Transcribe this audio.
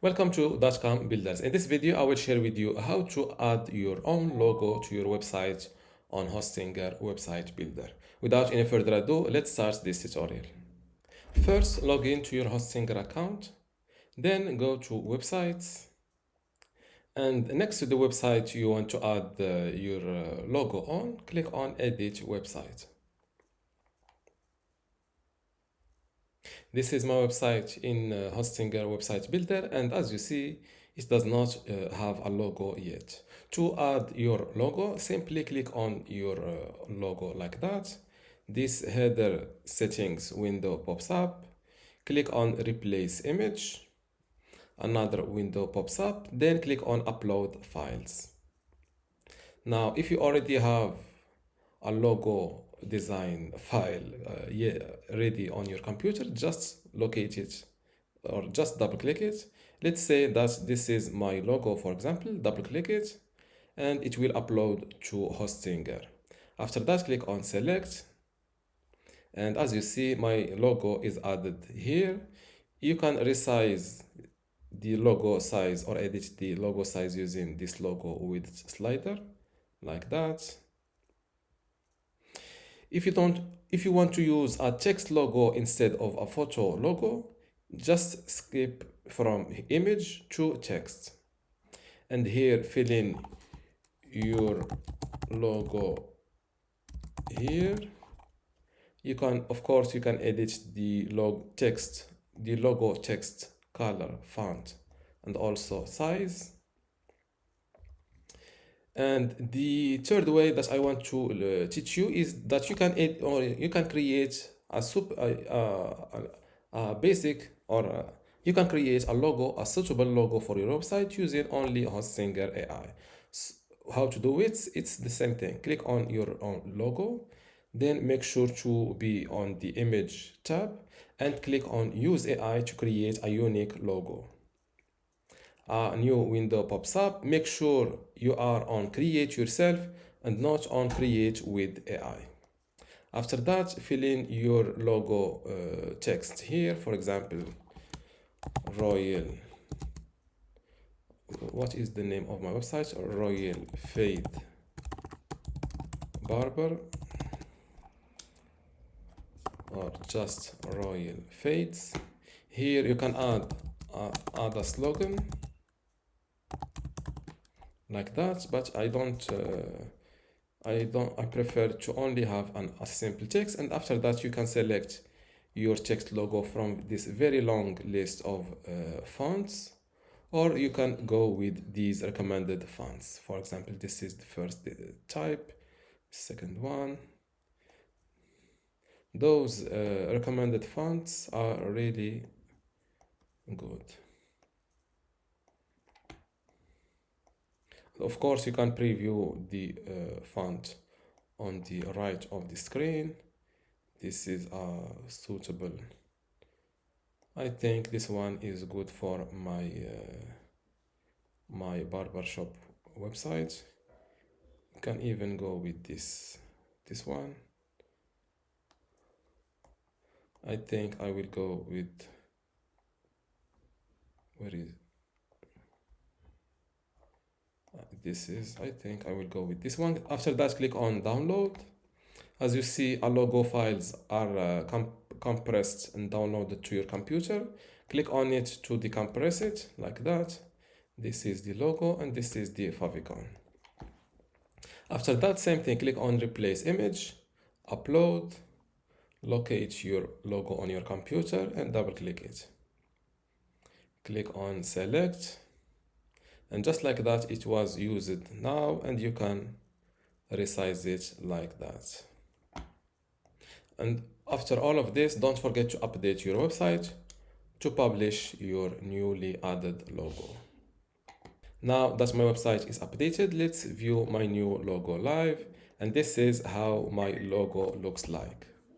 Welcome to dotcom builders. In this video, I will share with you how to add your own logo to your website on Hostinger website builder. Without any further ado, let's start this tutorial. First, log in to your Hostinger account, then go to websites, and next to the website you want to add your logo on, click on edit website. This is my website in Hostinger website builder, and as you see, it does not have a logo yet. To add your logo, simply click on your logo like that. This header settings window pops up. Click on replace image. Another window pops up. Then click on upload files. Now, if you already have a logo design file ready on your computer, just locate it or just double click it. Let's say that this is my logo, for example. Double click it and it will upload to Hostinger. After that, click on select, and as you see, my logo is added here. You can resize the logo size or edit the logo size using this logo width slider like that. If you want to use a text logo instead of a photo logo, just skip from image to text, and here fill in your logo here. You can, of course, you can edit the logo text color, font, and also size. And the third way that I want to teach you is that you can add, or you can create a basic, or you can create a logo, a suitable logo for your website using only Hostinger AI. How to do it? It's the same thing. Click on your own logo, then make sure to be on the image tab and click on use AI to create a unique logo. A new window pops up. Make sure you are on create yourself and not on create with AI. After that, fill in your logo text here. For example, Royal. What is the name of my website? Royal Fade Barber, or just Royal Fades. Here you can add a slogan like that, but I prefer to only have a simple text. And after that, you can select your text logo from this very long list of fonts, or you can go with these recommended fonts. For example, this is the first type, second one. Those recommended fonts are really good. Of course, you can preview the font on the right of the screen. This is suitable. I think this one is good for my my barbershop website. You can even go with this one. I think I will go with, where is this is, I think I will go with this one. After that, click on download. As you see, a logo files are compressed and downloaded to your computer. Click on it to decompress it like that. This is the logo and this is the favicon. After that, same thing, click on replace image, upload, locate your logo on your computer and double click it. Click on select, and just like that, it was used now, and you can resize it like that. And after all of this, don't forget to update your website to publish your newly added logo. Now that my website is updated, let's view my new logo live, and this is how my logo looks like.